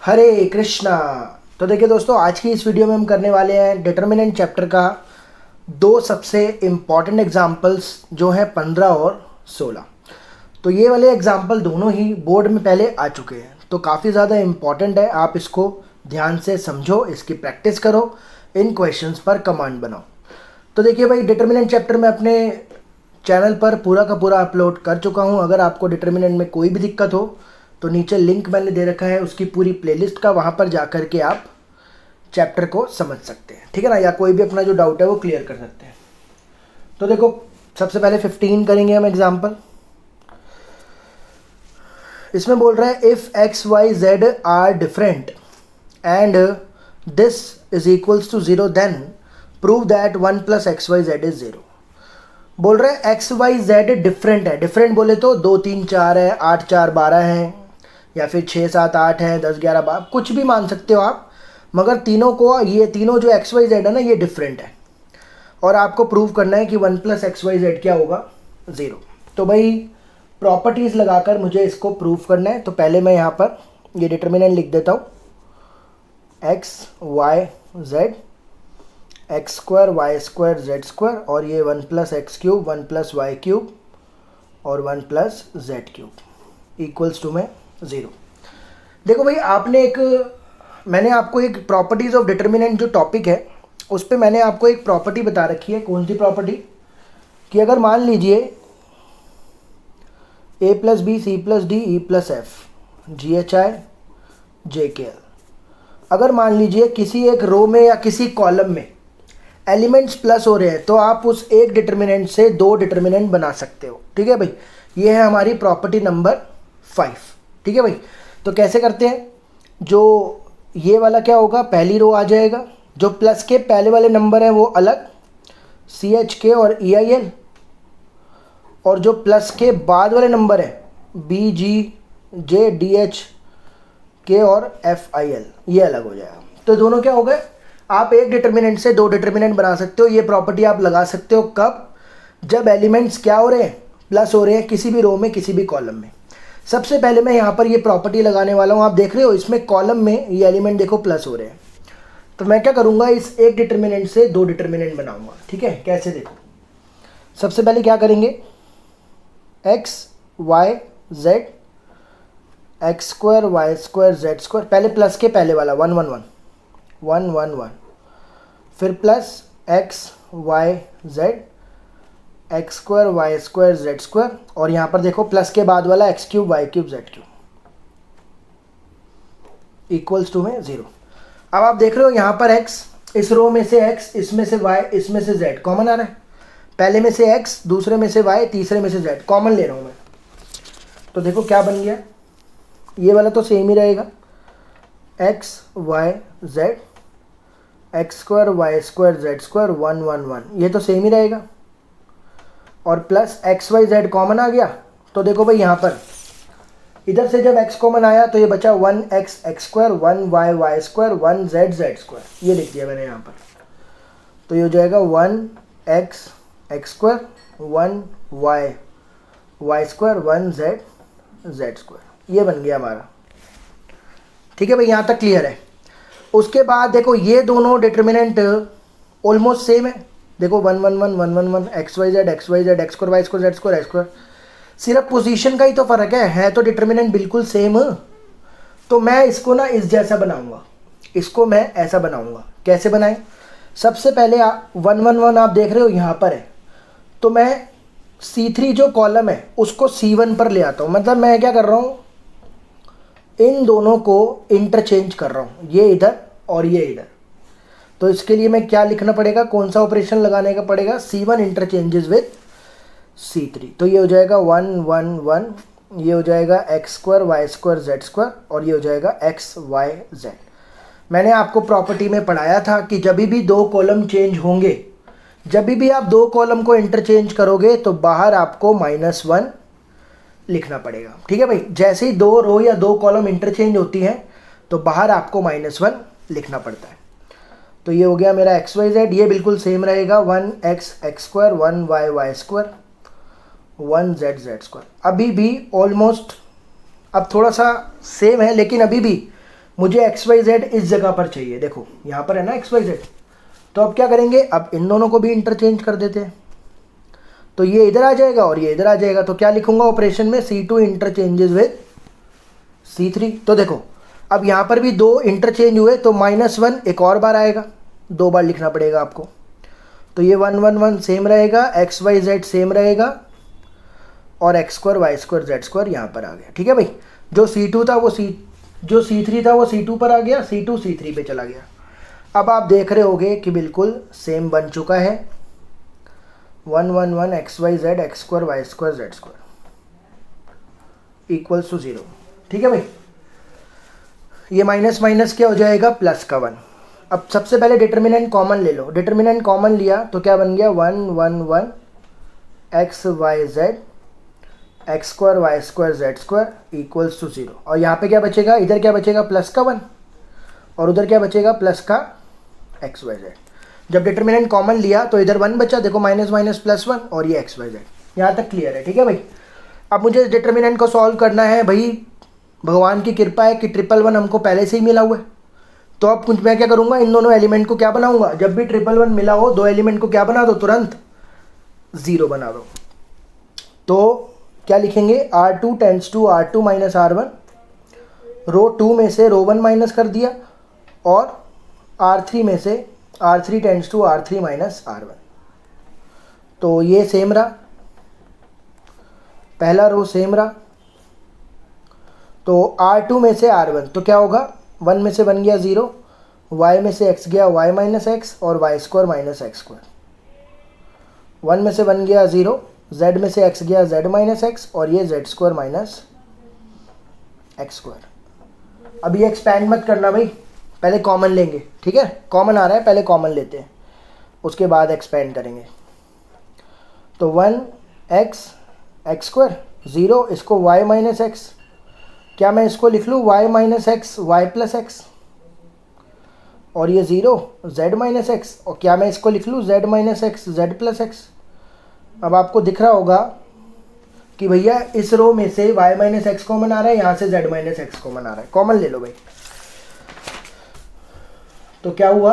हरे कृष्णा। तो देखिए दोस्तों, आज की इस वीडियो में हम करने वाले हैं डिटर्मिनेंट चैप्टर का दो सबसे इम्पॉर्टेंट एग्जाम्पल्स जो हैं 15 और 16। तो ये वाले एग्जाम्पल दोनों ही बोर्ड में पहले आ चुके हैं, तो काफ़ी ज़्यादा इम्पॉर्टेंट है। आप इसको ध्यान से समझो, इसकी प्रैक्टिस करो, इन क्वेश्चंस पर कमांड बनाओ। तो देखिए भाई, डिटर्मिनेंट चैप्टर में अपने चैनल पर पूरा का पूरा अपलोड कर चुका हूँ। अगर आपको डिटर्मिनेंट में कोई भी दिक्कत हो तो नीचे लिंक मैंने दे रखा है उसकी पूरी प्लेलिस्ट का, वहाँ पर जा कर के आप चैप्टर को समझ सकते हैं, ठीक है ना, या कोई भी अपना जो डाउट है वो क्लियर कर सकते हैं। तो देखो, सबसे पहले 15 करेंगे हम एग्जाम्पल। इसमें बोल रहा है if X Y Z are different and this is equals to 0 then prove that 1 + XY Z is 0। बोल रहे हैं एक्स वाई जेड डिफरेंट है। डिफरेंट बोले तो 2 3 4 है, 8 4 12 है, या फिर 6 7 8 है, 10 11 12, कुछ भी मान सकते हो आप, मगर तीनों को, ये तीनों जो एक्स वाई जेड है ना, ये डिफरेंट है। और आपको प्रूव करना है कि 1 + XY Z क्या होगा, 0। तो भाई प्रॉपर्टीज़ लगाकर मुझे इसको प्रूव करना है। तो पहले मैं यहाँ पर ये डिटर्मिनेंट लिख देता हूँ, x Y Z x² y² z² और ये 1 + x³ 1 + y³ और 1 + z³ इक्वल्स टू में 0। देखो भाई, मैंने आपको एक प्रॉपर्टीज़ ऑफ डिटर्मिनेंट जो टॉपिक है उस पे मैंने आपको एक प्रॉपर्टी बता रखी है। कौन सी प्रॉपर्टी? कि अगर मान लीजिए a + b c + d e + f ghi jkl, अगर मान लीजिए किसी एक रो में या किसी कॉलम में एलिमेंट्स प्लस हो रहे हैं तो आप उस एक डिटर्मिनेंट से दो डिटर्मिनेंट बना सकते हो, ठीक है भाई। ये है हमारी प्रॉपर्टी नंबर 5, ठीक है भाई। तो कैसे करते हैं? जो ये वाला क्या होगा, पहली रो आ जाएगा, जो प्लस के पहले वाले नंबर हैं वो अलग, CH और EIL, और जो प्लस के बाद वाले नंबर हैं BG J DH K और FIL, ये अलग हो जाएगा। तो दोनों क्या हो गए, आप एक डिटर्मिनेंट से दो डिटर्मिनेंट बना सकते हो। ये प्रॉपर्टी आप लगा सकते हो कब? जब एलिमेंट्स क्या हो रहे हैं, प्लस हो रहे हैं किसी भी रो में, किसी भी कॉलम में। सबसे पहले मैं यहाँ पर ये प्रॉपर्टी लगाने वाला हूँ। आप देख रहे हो इसमें कॉलम में ये एलिमेंट देखो प्लस हो रहे हैं, तो मैं क्या करूँगा, इस एक डिटर्मिनेंट से दो डिटर्मिनेंट बनाऊँगा, ठीक है। कैसे? देखो, सबसे पहले क्या करेंगे, x y z x² y² z², पहले प्लस के पहले वाला 1 1 1 1 1 1, फिर plus x y z x² y² z², और यहाँ पर देखो प्लस के बाद वाला x³ y³ z³ equals to में 0। अब आप देख रहे हो यहाँ पर x, इस रो में से x, इसमें से y, इसमें से z कॉमन आ रहा है। पहले में से x, दूसरे में से y, तीसरे में से z कॉमन ले रहा हूँ मैं। तो देखो क्या बन गया, ये वाला तो सेम ही रहेगा, x y z x² y² z² 1 1 1, ये तो सेम ही रहेगा, और plus x y z common आ गया। तो देखो भाई, यहाँ पर इधर से जब x कॉमन आया तो ये बचा 1x x², 1y y², 1z z², ये लिख दिया मैंने यहाँ पर। तो ये हो जाएगा 1x x², 1y y², 1z z², ये बन गया हमारा, ठीक है भाई। यहाँ तक क्लियर है। उसके बाद देखो, ये दोनों डिटर्मिनेंट ऑलमोस्ट सेम है। देखो 1 1 1 1 1 1 XY Z x² y² z² x², सिर्फ पोजीशन का ही तो फ़र्क है तो डिटर्मिनेंट बिल्कुल सेम। तो मैं इसको ना इस जैसा बनाऊंगा, इसको मैं ऐसा बनाऊंगा। कैसे बनाएं? सबसे पहले 1 1 1 आप देख रहे हो यहाँ पर है, तो मैं C3 जो कॉलम है उसको C1 पर ले आता हूँ। मतलब मैं क्या कर रहा हूँ, इन दोनों को इंटरचेंज कर रहा हूँ, ये इधर और ये इधर। तो इसके लिए मैं क्या लिखना पड़ेगा, कौन सा ऑपरेशन लगाने का पड़ेगा, C1 इंटरचेंजेस विद C3। तो ये हो जाएगा 1 1 1, ये हो जाएगा x² y² z², और ये हो जाएगा x y z। मैंने आपको प्रॉपर्टी में पढ़ाया था कि जब भी दो कॉलम चेंज होंगे, जब भी आप दो कॉलम को इंटरचेंज करोगे तो बाहर आपको -1 लिखना पड़ेगा, ठीक है भाई। जैसे ही दो रो या दो कॉलम इंटरचेंज होती हैं तो बाहर आपको -1 लिखना पड़ता है। तो ये हो गया मेरा x y z, ये बिल्कुल सेम रहेगा, 1x x², 1y y², 1z z²। अभी भी ऑलमोस्ट, अब थोड़ा सा सेम है, लेकिन अभी भी मुझे एक्स वाई जेड इस जगह पर चाहिए, देखो यहाँ पर है ना एक्स वाई जेड। तो अब क्या करेंगे, अब इन दोनों को भी इंटरचेंज कर देते हैं, तो ये इधर आ जाएगा और ये इधर आ जाएगा। तो क्या लिखूंगा ऑपरेशन में, C2 इंटरचेंजेस विद C3। तो देखो अब यहाँ पर भी 2 इंटरचेंज हुए, तो -1 एक और बार आएगा, 2 बार लिखना पड़ेगा आपको। तो ये 1 1 1 सेम रहेगा, एक्स वाई जेड सेम रहेगा, और X square Y square Z square यहाँ पर आ गया। ठीक है भाई, जो C2 था वो जो C3 था वो C2 पर आ गया, C2 C3 पे चला गया। अब आप देख रहे होगे कि बिल्कुल सेम बन चुका है, 1 1 1 X Y Z X square Y square Z square equals to 0। ठीक है भाई, ये माइनस माइनस क्या हो जाएगा, प्लस का 1। अब सबसे पहले डिटर्मिनेंट कॉमन ले लो, डिटर्मिनेंट कॉमन लिया तो क्या बन गया, 1 1 1 X Y Z X square Y square Z square equals to 0। और यहाँ पे क्या बचेगा, इधर क्या बचेगा, प्लस का 1, और उधर क्या बचेगा, प्लस का एक्स वाई जेड। जब डिटर्मिनेंट कॉमन लिया तो इधर 1 बचा, देखो माइनस माइनस प्लस 1, और ये एक्स वाई जेड। यहाँ तक क्लियर है। ठीक है भाई, अब मुझे डिटर्मिनेंट को सॉल्व करना है। भाई भगवान की कृपा है कि 1 1 हमको पहले से ही मिला हुआ है। तो अब कुछ मैं क्या करूँगा, इन दोनों एलिमेंट को क्या बनाऊंगा, जब भी 1 1 मिला हो 2 एलिमेंट को क्या बना दो, तुरंत 0 बना दो। तो क्या लिखेंगे, R2 tends to R2 minus R1, रो 2 में से रो 1 माइनस कर दिया, और R3 में से R3 tends to R3 minus R1। तो ये सेम रहा, पहला रो सेम रहा। तो R2 में से R1 तो क्या होगा, 1 में से 1 गया 0, y में से x गया y माइनस एक्स, और Y square minus X square. 1 में से 1 गया 0, z में से x गया z माइनस एक्स, और ये z square minus X square. अब ये एक्सपैंड मत करना भाई, पहले कॉमन लेंगे। ठीक है, कॉमन आ रहा है, पहले कॉमन लेते हैं, उसके बाद एक्सपैंड करेंगे। तो 1 एक्स एक्स स्क्वायर 0, इसको y माइनस एक्स, क्या मैं इसको लिख लूँ y minus X Y plus X, और ये 0 z माइनस एक्स, और क्या मैं इसको लिख लूँ z minus x Z plus x. अब आपको दिख रहा होगा कि भैया इस रो में से y माइनस एक्स कॉमन आ रहा है, यहाँ से z माइनस एक्स कॉमन आ रहा है, कॉमन ले लो भाई। तो क्या हुआ,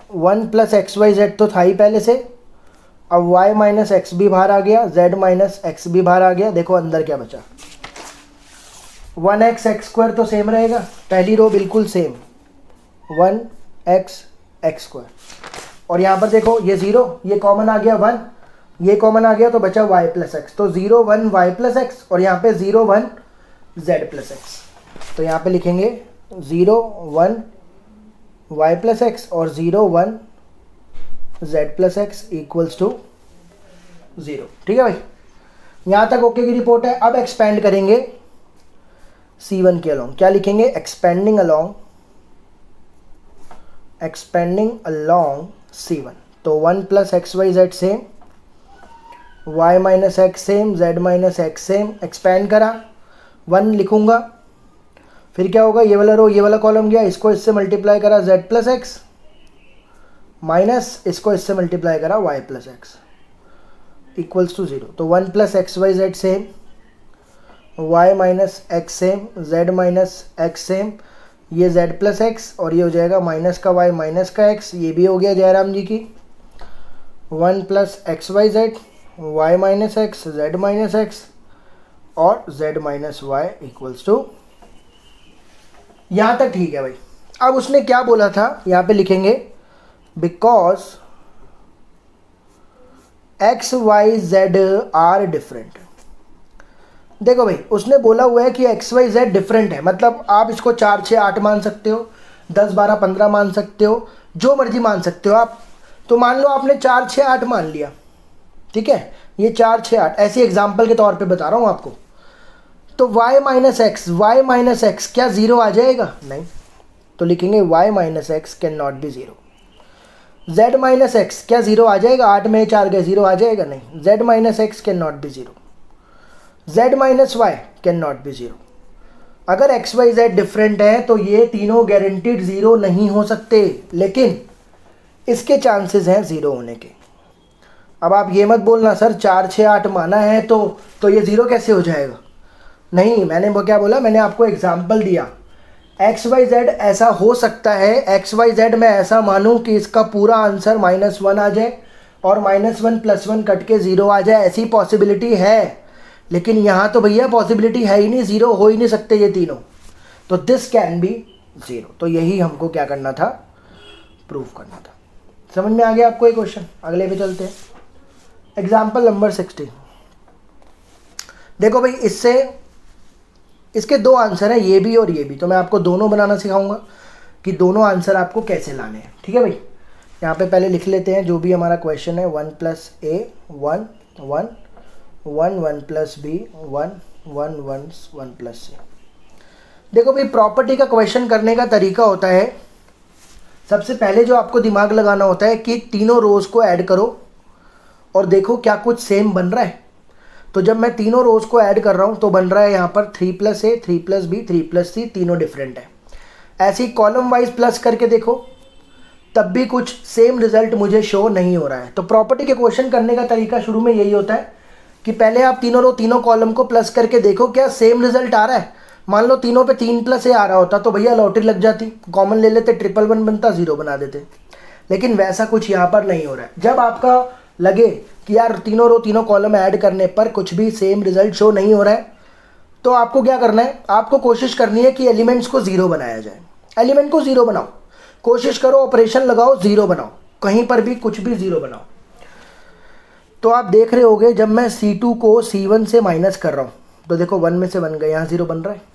1 प्लस एक्स वाई जेड तो था ही पहले से, अब y माइनस एक्स भी बाहर आ गया, z माइनस एक्स भी बाहर आ गया। देखो अंदर क्या बचा, 1x एक्स स्क्वायर तो सेम रहेगा, पहली रो बिल्कुल सेम, 1x एक्स स्क्वायर, और यहाँ पर देखो ये 0, ये कॉमन आ गया 1, ये कॉमन आ गया तो बचा y प्लस एक्स। तो 0 1 y प्लस एक्स, और यहाँ पे 0 1 z प्लस एक्स। तो यहाँ पे लिखेंगे 0 1 y प्लस एक्स और 0 1 z plus X equals to 0। ठीक है भाई, यहाँ तक ओके की रिपोर्ट है। अब एक्सपेंड करेंगे C1 के अलोंग, क्या लिखेंगे, एक्सपेंडिंग अलोंग C1। तो 1 plus X Y Z same, y minus X same, z minus X same, expand करा 1 लिखूंगा, फिर क्या होगा, ये वाला रो ये वाला कॉलम गया, इसको इससे मल्टीप्लाई करा z प्लस एक्स, माइनस इसको इससे मल्टीप्लाई करा y plus X equals to 0। तो 1 plus X Y Z same, y minus X same, z minus X same, ये z प्लस एक्स, और ये हो जाएगा माइनस का y माइनस का x, ये भी हो गया जयराम जी की। 1 plus X Y Z, y minus X, z minus X, और z minus Y equals to, यहाँ तक ठीक है भाई। अब उसने क्या बोला था, यहाँ पे लिखेंगे because X Y Z are different. देखो भाई उसने बोला हुआ है कि एक्स वाई जेड डिफरेंट है, मतलब आप इसको 4 6 8 मान सकते हो, 10 12 15 मान सकते हो, जो मर्जी मान सकते हो आप। तो मान लो आपने 4 6 8 मान लिया, ठीक है, ये 4 6 8 ऐसे एग्जाम्पल के तौर पे बता रहा हूँ आपको। तो y माइनस एक्स क्या 0 आ जाएगा, नहीं, तो लिखेंगे y minus X can not be 0। z minus x क्या 0 आ जाएगा, 8 में 4 गए 0 आ जाएगा, नहीं, z minus X can not be 0। z minus Y can not be 0। अगर एक्स वाई जेड डिफरेंट है तो ये तीनों गारंटीड 0 नहीं हो सकते, लेकिन इसके चांसेस हैं 0 होने के। अब आप ये मत बोलना सर 4 6 8 माना है तो ये 0 कैसे हो जाएगा। नहीं, मैंने वो क्या बोला, मैंने आपको एग्जाम्पल दिया एक्स वाई जेड ऐसा हो सकता है, एक्स वाई जेड मैं ऐसा मानूं कि इसका पूरा आंसर -1 आ जाए और -1 + 1 कट के 0 आ जाए, ऐसी पॉसिबिलिटी है। लेकिन यहाँ तो भैया पॉसिबिलिटी है ही नहीं, 0 हो ही नहीं सकते ये तीनों, तो दिस कैन बी 0। तो यही हमको क्या करना था, प्रूव करना था। समझ में आ गया आपको ये क्वेश्चन? अगले पे चलते हैं। Example number 16। देखो भाई, इसके 2 आंसर हैं, ये भी और ये भी, तो मैं आपको दोनों बनाना सिखाऊंगा कि दोनों आंसर आपको कैसे लाने हैं। ठीक है भाई, यहाँ पे पहले लिख लेते हैं जो भी हमारा क्वेश्चन है। 1 + a 1 1 1 1 + b 1 1 1 1 + c। देखो भाई, प्रॉपर्टी का क्वेश्चन करने का तरीका होता है, सबसे पहले जो आपको दिमाग लगाना होता है कि तीनों रोज़ को ऐड करो और देखो क्या कुछ सेम बन रहा है। तो जब मैं तीनों रोज़ को ऐड कर रहा हूँ तो बन रहा है यहाँ पर 3 + a 3 + b 3 + c, तीनों डिफरेंट है। ऐसे ही कॉलम वाइज प्लस करके देखो, तब भी कुछ सेम रिजल्ट मुझे शो नहीं हो रहा है। तो प्रॉपर्टी के क्वेश्चन करने का तरीका शुरू में यही होता है कि पहले आप तीनों रो तीनों कॉलम को प्लस करके देखो क्या सेम रिजल्ट आ रहा है। मान लो तीनों पे 3 + a आ रहा होता तो भैया लॉटरी लग जाती, कॉमन ले लेते, 1 1 1 बनता, 0 बना देते। लेकिन वैसा कुछ यहाँ पर नहीं हो रहा है। जब आपका लगे कि यार तीनों रो तीनों कॉलम ऐड करने पर कुछ भी सेम रिजल्ट शो नहीं हो रहा है, तो आपको क्या करना है, आपको कोशिश करनी है कि एलिमेंट्स को 0 बनाया जाए। एलिमेंट को 0 बनाओ, कोशिश करो, ऑपरेशन लगाओ, 0 बनाओ, कहीं पर भी कुछ भी 0 बनाओ। तो आप देख रहे होगे जब मैं C2 को C1 से माइनस कर रहा हूँ तो देखो 1 में से 1 गया, यहाँ 0 बन रहा है।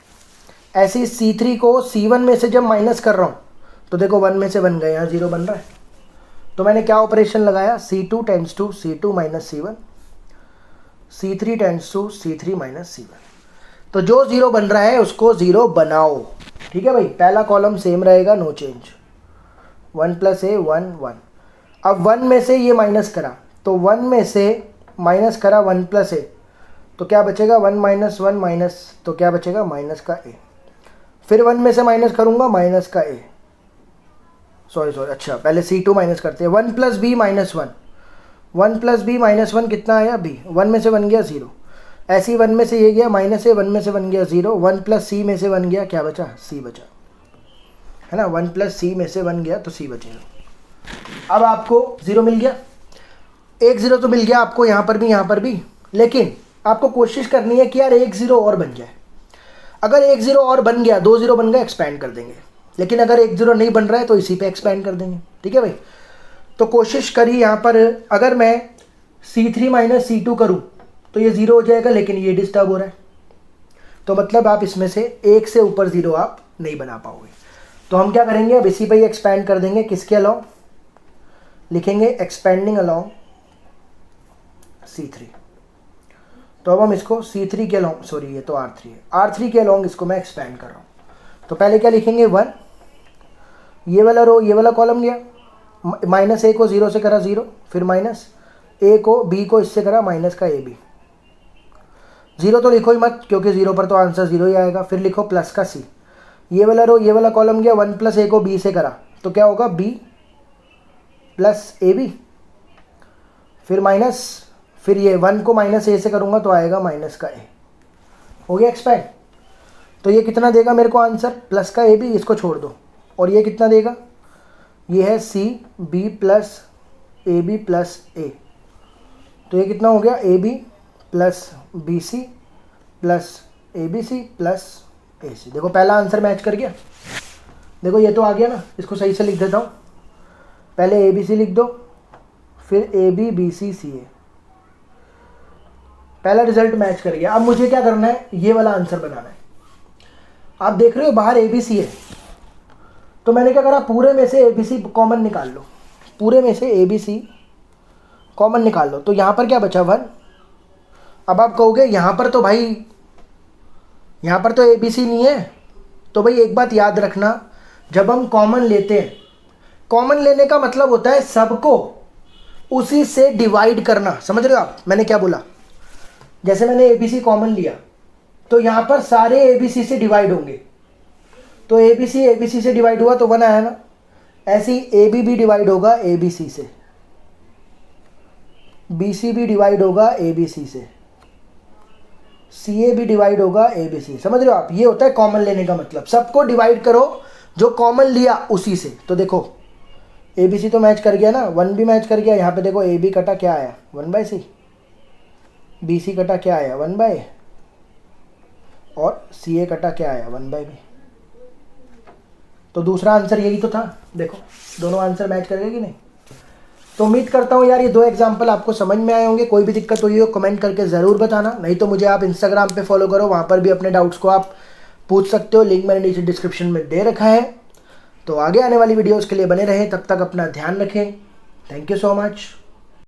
ऐसे ही C3 को C1 में से जब माइनस कर रहा हूँ तो देखो 1 में से 1 गया, यहाँ 0 बन रहा है। तो मैंने क्या ऑपरेशन लगाया, C2 tends to C2 - C1, C3 tends to C3 - C1। तो जो 0 बन रहा है उसको 0 बनाओ। ठीक है भाई, पहला कॉलम सेम रहेगा, नो चेंज। 1 + a 1 1। अब 1 में से ये माइनस करा तो 1 में से माइनस करा 1 + a, तो क्या बचेगा, 1 - 1 माइनस, तो क्या बचेगा, माइनस का a। फिर 1 में से माइनस करूँगा, माइनस का a, सॉरी अच्छा पहले C2 माइनस करते हैं। 1 + b - 1, 1 + b - 1 कितना आया, b। 1 में से 1 गया 0, ऐसे ही 1 में से ये गया -a, 1 में से 1 गया 0, 1 + c में से 1 गया, क्या बचा, c बचा, है ना। 1 + c में से 1 गया तो c बचेगा। अब आपको 0 मिल गया, एक 0 तो मिल गया आपको यहाँ पर भी, यहाँ पर भी। लेकिन आपको कोशिश करनी है कि यार एक 0 और बन जाए। अगर एक 0 और बन गया, 2 0 बन गए, एक्सपैंड कर देंगे। लेकिन अगर एक 0 नहीं बन रहा है तो इसी पे एक्सपैंड कर देंगे। ठीक है भाई, तो कोशिश करिए यहाँ पर, अगर मैं C3 - C2 करूँ तो ये 0 हो जाएगा, लेकिन ये डिस्टर्ब हो रहा है, तो मतलब आप इसमें से एक से ऊपर 0 आप नहीं बना पाओगे। तो हम क्या करेंगे, अब इसी पे ही एक्सपैंड कर देंगे। किसके अलाउंग लिखेंगे, एक्सपेंडिंग अलाउंग C3। तो अब हम इसको C3 के अलाउंग, सॉरी ये तो R3 है, R3 के अलाउंग इसको मैं एक्सपैंड कर रहा हूँ। तो पहले क्या लिखेंगे, 1, ये वाला रो ये वाला कॉलम गया, -a को 0 से करा 0, फिर -a को b को इससे करा माइनस का ab। 0 तो लिखो ही मत, क्योंकि 0 पर तो आंसर 0 ही आएगा। फिर लिखो प्लस का c, ये वाला रो ये वाला कॉलम गया, 1 + a को b से करा तो क्या होगा, b + ab, फिर माइनस, फिर ये 1 को -a से करूँगा तो आएगा माइनस का a। हो गया एक्सपैंड। तो ये कितना देगा मेरे को आंसर, प्लस का ab, इसको छोड़ दो। और ये कितना देगा, ये है c b + ab + a, तो ये कितना हो गया, ab + bc + abc + ac। देखो पहला आंसर मैच कर गया। देखो ये तो आ गया ना, इसको सही से लिख देता हूँ। पहले abc लिख दो, फिर ab bc ca, पहला रिजल्ट मैच कर गया। अब मुझे क्या करना है, ये वाला आंसर बनाना है। आप देख रहे हो बाहर ABC है, तो मैंने क्या करा, पूरे में से ABC कॉमन निकाल लो, पूरे में से ABC कॉमन निकाल लो। तो यहाँ पर क्या बचा, 1। अब आप कहोगे यहाँ पर तो भाई, यहाँ पर तो ABC नहीं है। तो भाई एक बात याद रखना, जब हम कॉमन लेते हैं, कॉमन लेने का मतलब होता है सबको उसी से डिवाइड करना। समझ रहे हो आप मैंने क्या बोला, जैसे मैंने ABC कॉमन लिया तो यहाँ पर सारे ABC से डिवाइड होंगे, तो ABC से डिवाइड हुआ तो 1 आया ना। ऐसे ही AB भी डिवाइड होगा ABC से, BC भी डिवाइड होगा ABC से, सी ए भी डिवाइड होगा ए बी सी। समझ रहे हो आप, ये होता है कॉमन लेने का मतलब, सबको डिवाइड करो जो कॉमन लिया उसी से। तो देखो ए बी सी तो मैच कर गया ना, 1 भी मैच कर गया। यहाँ पे देखो ए बी कटा क्या आया 1/c, बी सी कटा क्या आया 1/a, और सी ए कटा क्या आया 1/b। तो दूसरा आंसर यही तो था। देखो दोनों आंसर मैच कर गए कि नहीं। तो उम्मीद करता हूँ यार ये 2 एग्जाम्पल आपको समझ में आए होंगे। कोई भी दिक्कत हुई हो कमेंट करके ज़रूर बताना, नहीं तो मुझे आप इंस्टाग्राम पे फॉलो करो, वहाँ पर भी अपने डाउट्स को आप पूछ सकते हो, लिंक मैंने नीचे डिस्क्रिप्शन में दे रखा है। तो आगे आने वाली वीडियोज़ के लिए बने रहें, तब तक अपना ध्यान रखें। Thank you so much.